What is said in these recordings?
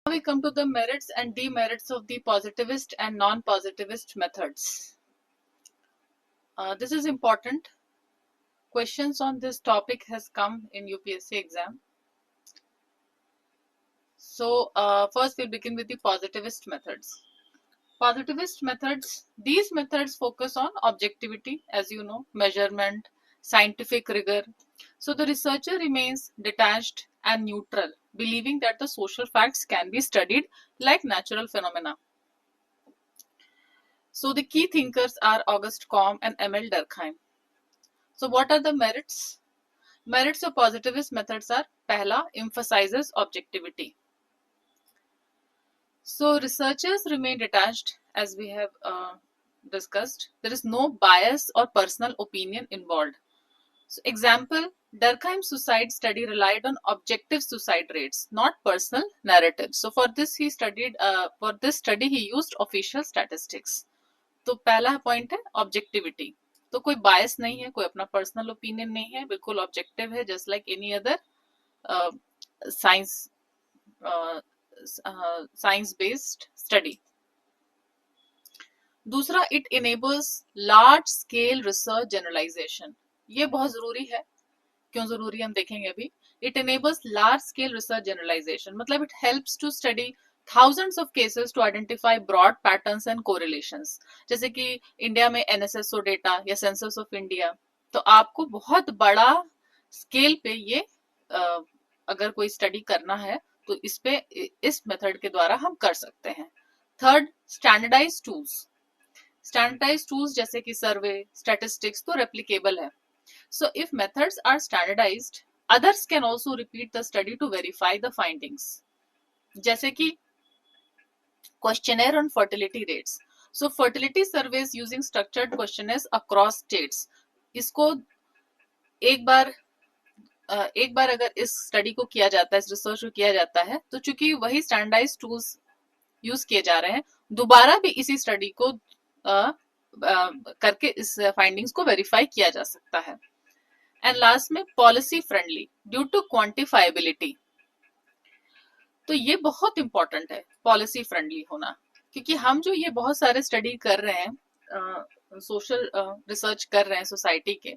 We come to the merits and demerits of the positivist and non-positivist methods. This is important. Questions on this topic has come in UPSC exam. So first we'll begin with the positivist methods. Positivist methods, these methods focus on objectivity, as you know, measurement, scientific rigor. So the researcher remains detached and neutral, believing that the social facts can be studied like natural phenomena. So the key thinkers are Auguste Comte and Emile Durkheim. So what are the merits? Merits of positivist methods are, पहला, emphasizes objectivity. So researchers remain detached, as we have discussed. There is no bias or personal opinion involved. So example, Durkheim's suicide study relied on objective suicide rates, not personal narratives. So for this he studied, for this study he used official statistics. तो पहला point है objectivity. तो कोई बायस नहीं है, कोई अपना personal opinion नहीं है, बिल्कुल ऑब्जेक्टिव है, just like any other science based study. दूसरा, it enables large scale research generalisation. ये बहुत जरूरी है. क्यों जरूरी है हम देखेंगे अभी. It enables large scale research generalisation, मतलब it helps to study thousands of cases to identify broad patterns and correlations. जैसे कि इंडिया में NSSO डेटा या सेंसस ऑफ इंडिया, तो आपको बहुत बड़ा स्केल पे ये अगर कोई स्टडी करना है तो इस पे इस मेथड के द्वारा हम कर सकते हैं. Third, standardise tools. Standardise tools जैसे कि सर्वे, स्टैटिस्टिक्स तो रेप्लिकेबल है. So if methods are standardised, others can also repeat the study to verify the findings. जैसे कि questionnaire on fertility rates. So fertility surveys using structured questionnaires across states. इसको एक बार अगर इस स्टडी को किया जाता है, इस रिसर्च को किया जाता है, तो चूंकि वही स्टैंडर्डाइज टूल्स यूज किए जा रहे हैं, दोबारा भी इसी स्टडी को करके इस फाइंडिंग्स को वेरीफाई किया जा सकता है. एंड लास्ट में पॉलिसी फ्रेंडली ड्यू टू क्वांटिफाइबिलिटी. तो ये बहुत इंपॉर्टेंट है पॉलिसी फ्रेंडली होना, क्योंकि हम जो ये बहुत सारे स्टडी कर रहे हैं, सोशल रिसर्च कर रहे हैं सोसाइटी के,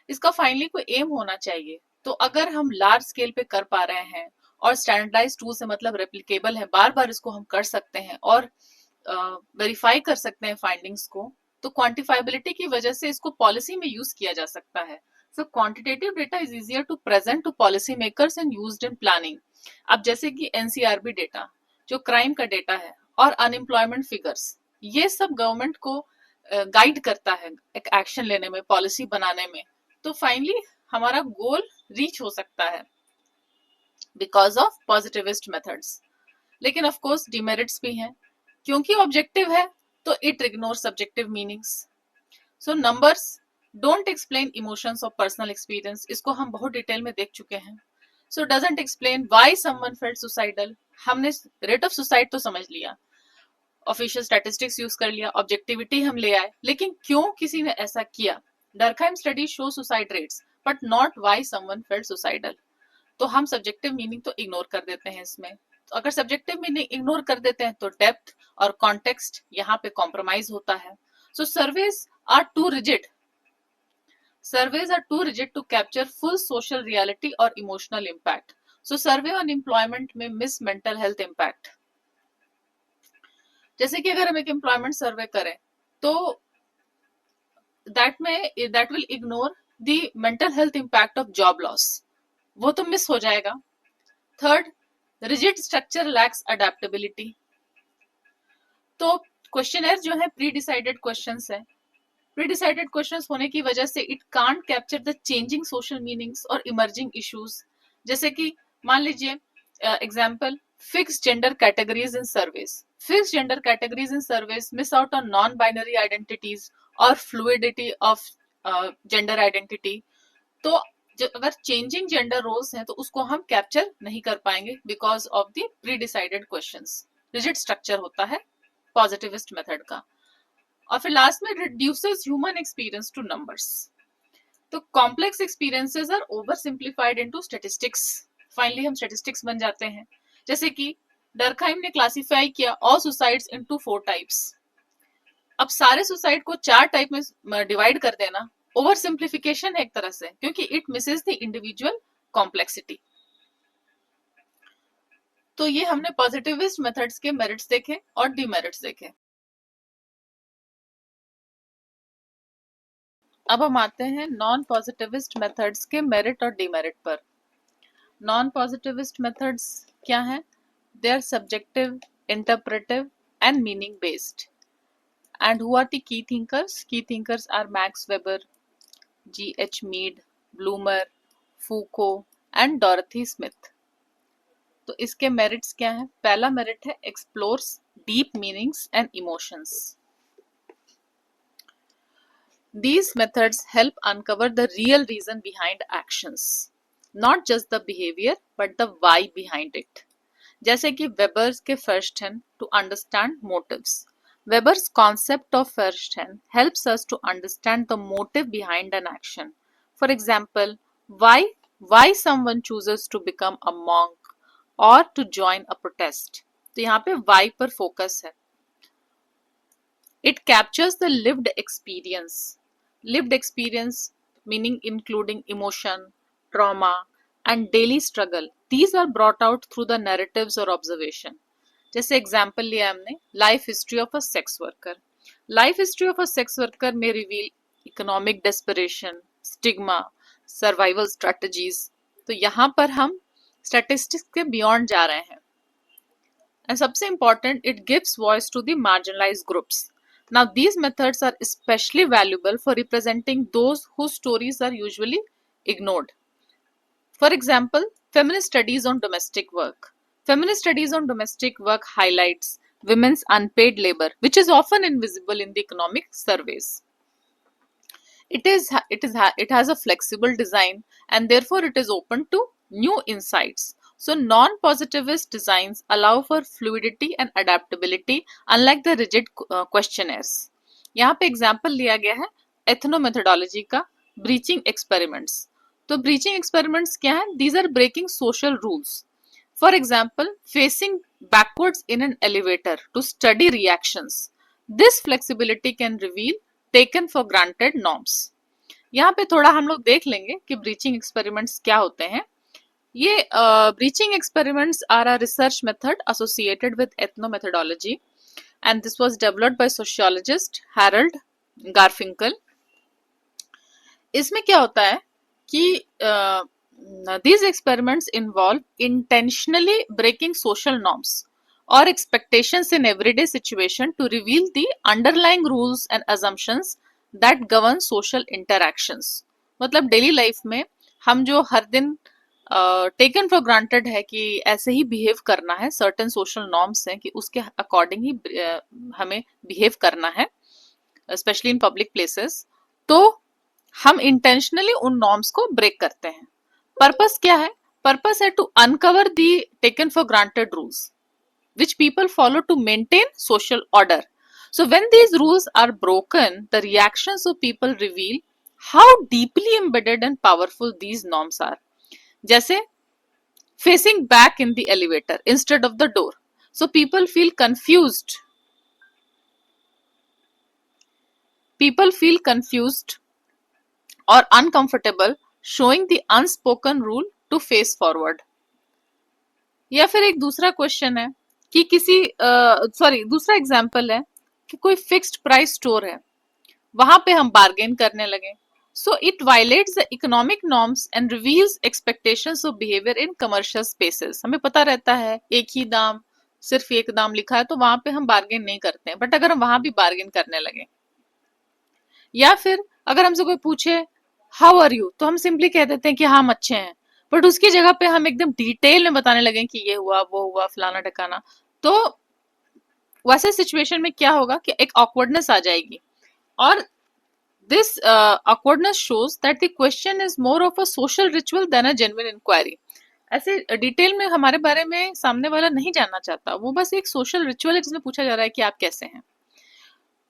इसका फाइनली कोई एम होना चाहिए. तो अगर हम लार्ज स्केल पे कर पा रहे हैं और स्टैंडर्डाइज टूल से मतलब रेप्लिकेबल है, बार बार इसको हम कर सकते हैं और वेरीफाई कर सकते हैं फाइंडिंग्स को, तो क्वांटिफाइबिलिटी की वजह से इसको पॉलिसी में यूज किया जा सकता है. So quantitative data is easier to present to policy makers and used in planning. अब जैसे कि एनसीआरबी डेटा जो क्राइम का डेटा है और अनएम्प्लॉयमेंट फिगर्स, ये सब गवर्नमेंट को गाइड करता है एक एक्शन लेने में, पॉलिसी बनाने में. तो फाइनली हमारा गोल रीच हो सकता है बिकॉज ऑफ पॉजिटिविस्ट मेथड्स. लेकिन ऑफ कोर्स डिमेरिट्स भी हैं, क्योंकि ऑब्जेक्टिव है तो it ignore subjective meanings. So numbers don't explain emotions of personal experience, इसको हम बहुत डिटेल में देख चुके हैं. So doesn't explain why someone felt suicidal. हमने रेट ऑफ सुसाइड तो समझ लिया, ऑफिशियल स्टैटिस्टिक्स यूज कर लिया, ऑब्जेक्टिविटी हम ले आए, लेकिन क्यों किसी ने ऐसा किया. Durkheim study show suicide rates but not why someone felt suicidal. तो हम सब्जेक्टिव मीनिंग तो इग्नोर कर देते हैं इसमें. तो अगर सब्जेक्टिव मीनिंग इग्नोर कर देते हैं तो डेप्थ और कॉन्टेक्स्ट यहाँ पे कॉम्प्रोमाइज होता है. So surveys are too rigid. Surveys are too rigid to capture full social reality or emotional impact. So survey on employment may miss mental health impact. जैसे कि अगर हम एक एम्प्लॉयमेंट सर्वे करें तो that will ignore the mental health impact of job loss. वो तो miss हो जाएगा. Third, rigid structure lacks adaptability. तो क्वेश्चनर जो है प्री डिसाइडेड क्वेश्चंस है. प्रीडिसाइडेड क्वेश्चंस होने की वजह से it can't capture the changing social meanings और इमर्जिंग इश्यूज. जैसे कि मान लीजिए example, fixed gender categories in surveys. Fixed gender categories in surveys miss out on non binary identities और फ्लूइडिटी ऑफ जेंडर आइडेंटिटी. तो अगर चेंजिंग जेंडर रोल्स हैं तो उसको हम कैप्चर नहीं कर पाएंगे because of the predecided questions. Rigid structure होता है पॉजिटिविस्ट मेथड का. और फिर लास्ट में reduces human experience to numbers. तो complex experiences are over simplified into statistics. Finally हम स्टैटिस्टिक्स बन जाते हैं. जैसे कि डरखाइम ने क्लासिफाई किया ऑल सुसाइड्स इनटू 4 टाइप्स। अब सारे सुसाइड को 4 टाइप में डिवाइड कर देना ओवर सिंप्लीफिकेशन है एक तरह से, क्योंकि it Mrs the individual complexity. तो ये हमने पॉजिटिविस्ट मेथड्स के मेरिट्स देखे और डीमेरिट्स देखे। अब हम आते हैं नॉन पॉजिटिविस्ट मेथड्स के मेरिट और डीमेरिट पर। नॉन पॉजिटिविस्ट मेथड्स क्या हैं? They are subjective, interpretive and meaning based. And who are the key thinkers? Key thinkers are Max Weber, G.H. Mead, Bloomer, Foucault and Dorothy Smith. तो इसके merits क्या हैं? पहला merit है explores deep meanings and emotions. These methods help uncover the real reason behind actions, not just the behavior but the why behind it. जैसे कि Weber's के first hand to understand motives. Weber's concept of first hand helps us to understand the motive behind an action. For example, why someone chooses to become a monk or to join a protest. तो यहाँ पे why पर focus है. It captures the lived experience. Lived experience meaning including emotion, trauma and daily struggle. These are brought out through the narratives or observation. जैसे example लिया हमने life history of a sex worker. Life history of a sex worker में reveal economic desperation, stigma, survival strategies. तो यहाँ पर हम statistics के beyond जा रहे हैं। एंड सबसे important, it gives voice to the marginalised groups. Now these methods are specially valuable for representing those whose stories are usually ignored. For example, feminist studies on domestic work. Feminist studies on domestic work highlights women's unpaid labor, which is often invisible in the economic surveys. It has a flexible design and therefore it is open to new insights. So non-positivist designs allow for fluidity and adaptability, unlike the rigid questionnaires. यहाँ पे example लिया गया है ethnomethodology का breaching experiments. तो breaching experiments क्या है? These are breaking social rules. For example, facing backwards in an elevator to study reactions. This flexibility can reveal taken for granted norms. यहाँ पे थोड़ा हम लोग देख लेंगे कि ब्रीचिंग एक्सपेरिमेंट्स क्या होते हैं। ये breaching experiments are a research method associated with ethno methodology and this was developed by sociologist Harold Garfinkel. इसमें क्या होता है कि these experiments involve intentionally breaking social norms or expectations in everyday situation to reveal the underlying rules and assumptions that govern social interactions. मतलब daily life में हम जो हर दिन टेकन फॉर ग्रांटेड है कि ऐसे ही बिहेव करना है, सर्टेन सोशल नॉर्म्स हैं कि उसके अकॉर्डिंग ही हमें बिहेव करना है, स्पेशली इन पब्लिक प्लेसेस। तो हम इंटेंशनली उन नॉर्म्स को ब्रेक करते हैं। पर्पस क्या है? पर्पस है to uncover the taken for granted rules which people follow to maintain social order. So when these rules are broken, the reactions of people reveal how deeply embedded and powerful these norms are. जैसे facing back in the elevator instead of the door. So people feel confused. People feel confused or uncomfortable showing the unspoken rule to face forward. या फिर एक दूसरा question है कि दूसरा example है कि कोई फिक्स्ड प्राइस स्टोर है, वहां पे हम बार्गेन करने लगे। So it violets the economic norms and reveals expectations of behaviour in commercial spaces. हमें पता रहता है एक ही दाम, सिर्फ एक दाम लिखा है, तो वहां पे हम बार्गेन नहीं करते हैं, बट अगर हम वहां भी बार्गेन करने लगे, या फिर अगर हमसे कोई पूछे हाउ आर यू, तो हम सिंपली कह देते हैं कि हाँ हम अच्छे हैं, बट उसकी जगह पे हम एकदम डिटेल में बताने लगे कि ये हुआ वो हुआ फलाना ठिकाना। तो वैसे सिचुएशन में क्या होगा कि एक ऑकवर्डनेस आ जाएगी, और this awkwardness shows that the question is more of a social ritual than a genuine inquiry. ऐसे डिटेल में हमारे बारे में सामने वाला नहीं जानना चाहता, वो बस एक सोशल रिचुअल है जिसमें पूछा जा रहा है कि आप कैसे हैं।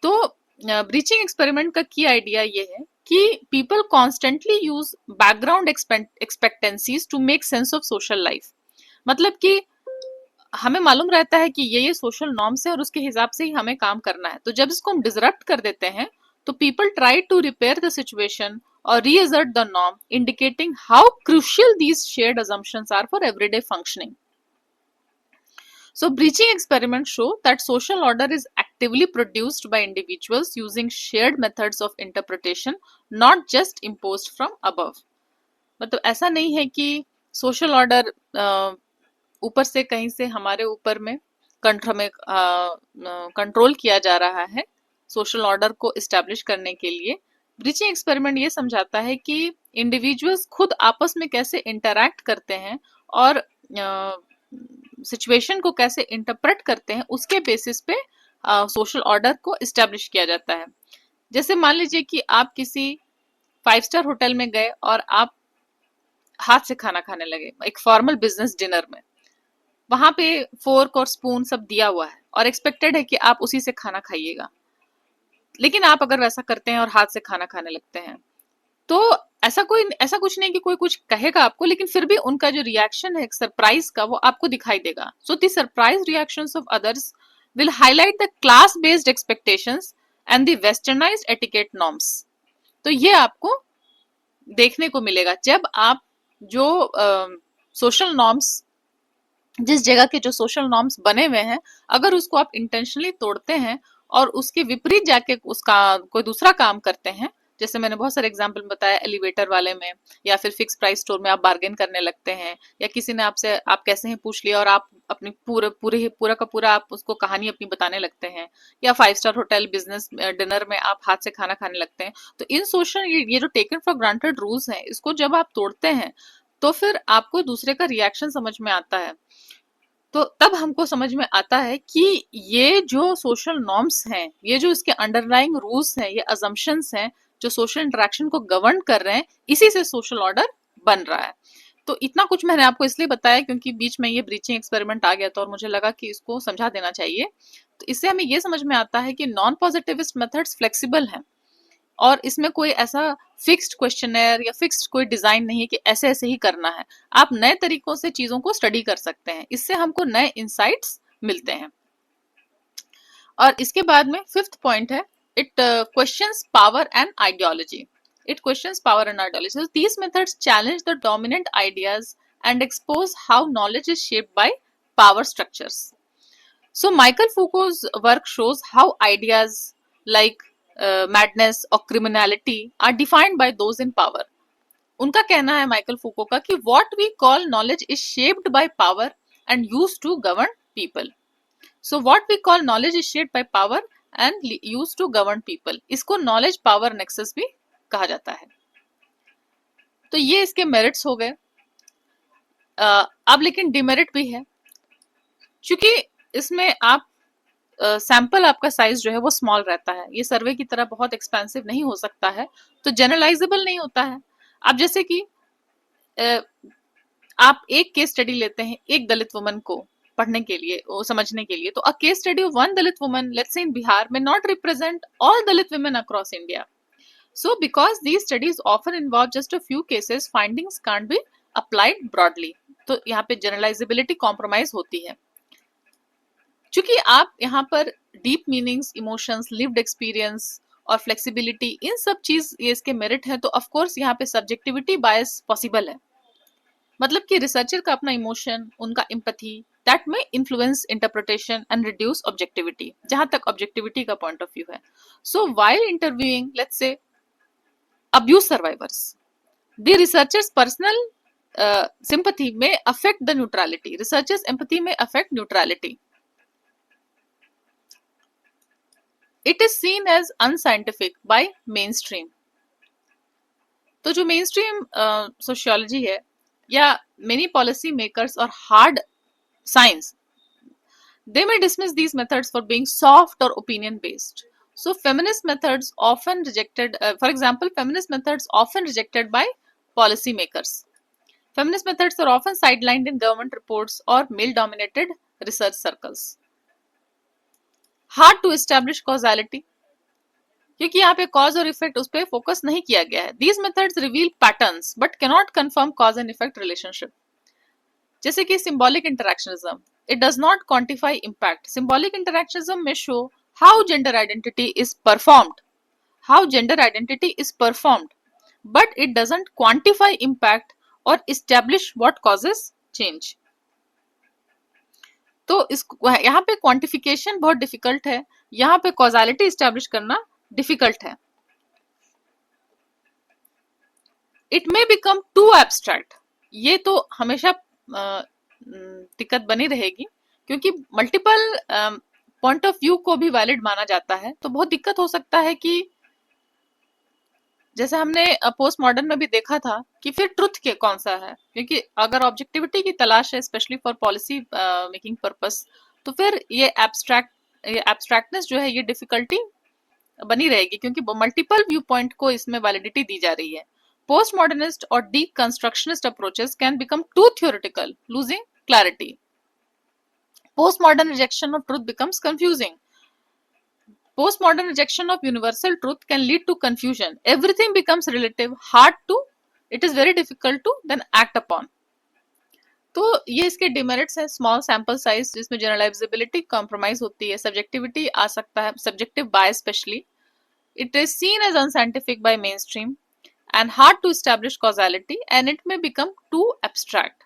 तो ब्रीचिंग एक्सपेरिमेंट का की आइडिया ये है कि people constantly use background expectancies to make sense of social life. मतलब कि हमें मालूम रहता है कि ये सोशल नॉर्म्स है और उसके हिसाब से ही हमें काम करना है, तो जब इसको हम डिसरप्ट कर देते हैं तो people try to repair the situation or reassert the norm, indicating how crucial these shared assumptions are for everyday functioning. So, breaching experiments show that social order is actively produced by individuals using shared methods of interpretation, not just imposed from above. मतलब ऐसा नहीं है कि social order ऊपर से कहीं से हमारे ऊपर में कंट्रोल किया जा रहा है सोशल ऑर्डर को इस्टेब्लिश करने के लिए। ब्रीचिंग एक्सपेरिमेंट ये समझाता है कि इंडिविजुअल्स खुद आपस में कैसे इंटरैक्ट करते हैं और सिचुएशन को कैसे इंटरप्रेट करते हैं, उसके बेसिस पे सोशल ऑर्डर को इस्टेब्लिश किया जाता है। जैसे मान लीजिए कि आप किसी 5 स्टार होटल में गए और आप हाथ से खाना खाने लगे एक फॉर्मल बिजनेस डिनर में। वहां पे फोर्क और स्पून सब दिया हुआ है और एक्सपेक्टेड है कि आप उसी से खाना खाइएगा, लेकिन आप अगर वैसा करते हैं और हाथ से खाना खाने लगते हैं तो ऐसा कुछ नहीं कि कोई कुछ कहेगा आपको, लेकिन फिर भी उनका जो रिएक्शन है एक सरप्राइज का वो आपको दिखाई देगा। So the surprise reactions of others will highlight the class based expectations and the westernised etiquette norms. तो ये आपको देखने को मिलेगा जब आप जो सोशल नॉर्म्स, जिस जगह के जो सोशल नॉर्म्स बने हुए हैं, अगर उसको आप इंटेंशनली तोड़ते हैं और उसके विपरीत जाके उसका कोई दूसरा काम करते हैं, जैसे मैंने बहुत सारे एग्जाम्पल बताया एलिवेटर वाले में, या फिर फिक्स प्राइस स्टोर में आप बार्गेन करने लगते हैं, या किसी ने आपसे आप कैसे हैं पूछ लिया और आप अपनी पूरा का पूरा आप उसको कहानी अपनी बताने लगते हैं, या 5 स्टार होटल बिजनेस डिनर में आप हाथ से खाना खाने लगते हैं। तो इन सोशल ये जो टेकन फॉर ग्रांटेड रूल्स हैं, इसको जब आप तोड़ते हैं तो फिर आपको दूसरे का रिएक्शन समझ में आता है। तो तब हमको समझ में आता है कि ये जो सोशल नॉर्म्स हैं, ये जो इसके अंडरलाइंग रूल्स हैं, ये अजम्पशंस हैं जो सोशल इंटरेक्शन को गवर्न कर रहे हैं, इसी से सोशल ऑर्डर बन रहा है। तो इतना कुछ मैंने आपको इसलिए बताया क्योंकि बीच में ये ब्रीचिंग एक्सपेरिमेंट आ गया था और मुझे लगा कि इसको समझा देना चाहिए। तो इससे हमें ये समझ में आता है कि नॉन पॉजिटिविस्ट मेथड्स फ्लेक्सिबल हैं और इसमें कोई ऐसा फिक्स्ड क्वेश्चनर या फिक्स्ड कोई डिजाइन नहीं है कि ऐसे ऐसे ही करना है। आप नए तरीकों से चीजों को स्टडी कर सकते हैं, इससे हमको नए इंसाइट्स मिलते हैं। और इसके बाद में 5th पॉइंट है, it questions power and ideology. It questions power and ideology. So these methods challenge the dominant ideas and expose how knowledge is shaped by power structures. So Michael Foucault's work shows how ideas like madness or criminality are defined by those in power. उनका कहना है Michael फूको का कि what we call knowledge is shaped by power and used to govern people. So what we call knowledge is shaped by power and used to govern people. इसको knowledge power nexus भी कहा जाता है। तो ये इसके मेरिट्स हो गए। अब लेकिन डिमेरिट भी है, क्योंकि इसमें आप सैंपल आपका साइज जो है वो स्मॉल रहता है, ये सर्वे की तरह बहुत एक्सपेंसिव नहीं हो सकता है, तो जनरलाइजेबल नहीं होता है। अब जैसे कि आप एक केस स्टडी लेते हैं एक दलित वुमन को पढ़ने के लिए, वो समझने के लिए, तो a case study of one Dalit woman let's say in Bihar में not represent all Dalit women across India. So because these studies often involve just a few cases, findings can't be applied broadly. तो यहाँ पे generalizability compromise होती है। चूंकि आप यहाँ पर deep meanings, emotions, lived experience और flexibility, इन सब चीज ये इसके मेरिट है, तो of course यहाँ पे subjectivity bias possible है। मतलब कि रिसर्चर का अपना इमोशन, उनका empathy, that may influence interpretation and reduce objectivity, जहां तक objectivity का point of view है। So while interviewing, let's say abuse survivors, the researchers' personal sympathy may affect the neutrality. Researchers' empathy may affect neutrality. It is seen as unscientific by mainstream. तो जो mainstream sociology है या many policy makers or hard science, they may dismiss these methods for being soft or opinion based. So feminist methods often rejected, for example, feminist methods often rejected by policy makers. Feminist methods are often sidelined in government reports or male dominated research circles. Hard to establish causality, क्योंकि यहाँ पे cause और effect उस पे focus नहीं किया गया है। These methods reveal patterns but cannot confirm cause and effect relationship. जैसे कि symbolic interactionism, It does not quantify impact. Symbolic interactionism may show how gender identity is performed, but it doesn't quantify impact or establish what causes change. तो इस यहाँ पे quantification बहुत difficult है, यहाँ पे कॉजालिटी स्टैब्लिश करना डिफिकल्ट है. It may become too abstract. ये तो हमेशा दिक्कत बनी रहेगी, क्योंकि मल्टीपल पॉइंट ऑफ व्यू को भी वैलिड माना जाता है. तो बहुत दिक्कत हो सकता है कि जैसे हमने पोस्ट मॉडर्न में भी देखा था कि फिर ट्रुथ के कौन सा है, क्योंकि अगर ऑब्जेक्टिविटी की तलाश है specially for policy making purpose, तो फिर ये एब्स्ट्रैक्टनेस जो है ये डिफिकल्टी बनी रहेगी, क्योंकि मल्टीपल व्यू पॉइंट को इसमें वैलिडिटी दी जा रही है. पोस्ट मॉडर्निस्ट और deconstructionist approaches can become too theoretical, losing clarity. Post modern rejection of truth becomes confusing. Postmodern rejection of universal truth can lead to confusion. Everything becomes relative, it is very difficult to then act upon. तो ये इसके demerits हैं. Small sample size जिसमें generalisability compromise होती है, subjectivity आ सकता है, subjective bias specially. It is seen as unscientific by mainstream and hard to establish causality, and it may become too abstract.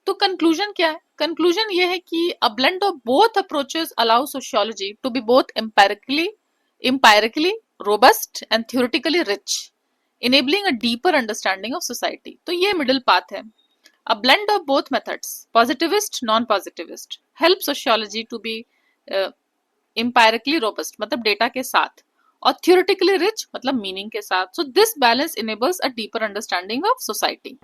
तो कंक्लूजन क्या है? कंक्लूजन ये है कि a blend of both approaches allow sociology to be both empirically robust and theoretically rich, enabling a deeper understanding of society. तो ये middle path है. A blend of both methods, positivist, non-positivist, help sociology to be empirically robust, मतलब data के साथ, और theoretically rich मतलब meaning के साथ. So this balance enables a deeper understanding of society.